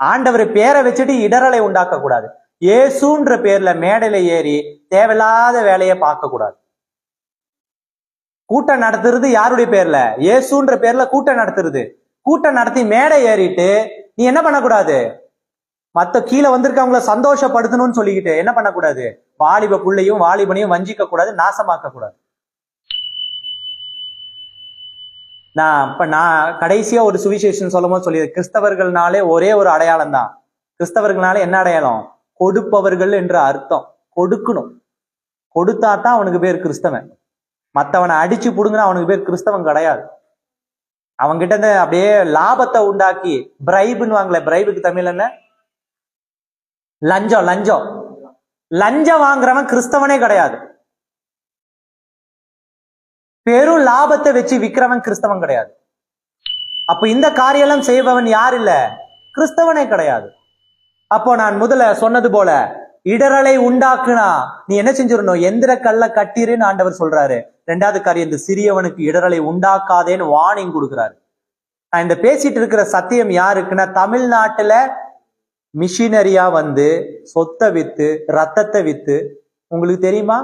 ஆண்டவர் பேரை வச்சுட்டு இடரலை உண்டாக்க கூடாது. இயேசுன்ற பேர்ல மேடையில ஏறி தேவையில்லாத வேலையை பார்க்க கூடாது. கூட்டம் நடத்துறது யாருடைய பேர்ல? இயேசுன்ற பேர்ல கூட்டம் நடத்துறது. கூட்டம் நடத்தி மேடை ஏறிட்டு நீ என்ன பண்ணக்கூடாது? மத்த கீழே வந்திருக்கவங்கள சந்தோஷப்படுத்தணும்னு சொல்லிக்கிட்டு என்ன பண்ணக்கூடாது? வாலிப புள்ளையும் வாலிபனையும் வஞ்சிக்க கூடாது, நாசமாக்க கூடாது. நான் கடைசியா ஒரு சுவிசேஷன் சொல்லும் போது சொல்லி, கிறிஸ்தவர்கள்னாலே ஒரே ஒரு அடையாளம் தான். கிறிஸ்தவர்கள்னாலே என்ன அடையாளம்? கொடுப்பவர்கள் என்ற அர்த்தம். கொடுக்கணும். கொடுத்தா தான் அவனுக்கு பேர் கிறிஸ்தவன். மத்தவனை அடிச்சு புடுங்கினா அவனுக்கு பேர் கிறிஸ்தவன் கிடையாது. அவன்கிட்ட இருந்து அப்படியே லாபத்தை உண்டாக்கி, பிரைப்னு வாங்கல, பிரைபுக்கு தமிழ் என்ன? லஞ்சம். லஞ்சம் லஞ்சம் வாங்குறவன் கிறிஸ்தவனே கிடையாது. பெரும் லாபத்தை வச்சு விக்கிறவன் கிறிஸ்தவன் கிடையாது. அப்ப இந்த காரியெல்லாம் செய்பவன் யார்? இல்ல, கிறிஸ்தவனே கிடையாது. அப்போ நான் முதல்ல சொன்னது போல இடரலை உண்டாக்குனா நீ என்ன செஞ்சிடணும்? எந்திர கல்ல கட்டிருன்னு ஆண்டவர் சொல்றாரு. ரெண்டாவது காரியம், இந்த சிறியவனுக்கு இடரலை உண்டாக்காதேன்னு வார்னிங் கொடுக்குறாரு. நான் இந்த பேசிட்டு இருக்கிற சத்தியம் யாருக்குன்னா, தமிழ்நாட்டுல மிஷினரியா வந்து சொத்தை வித்து ரத்தத்தை வித்து, உங்களுக்கு தெரியுமா?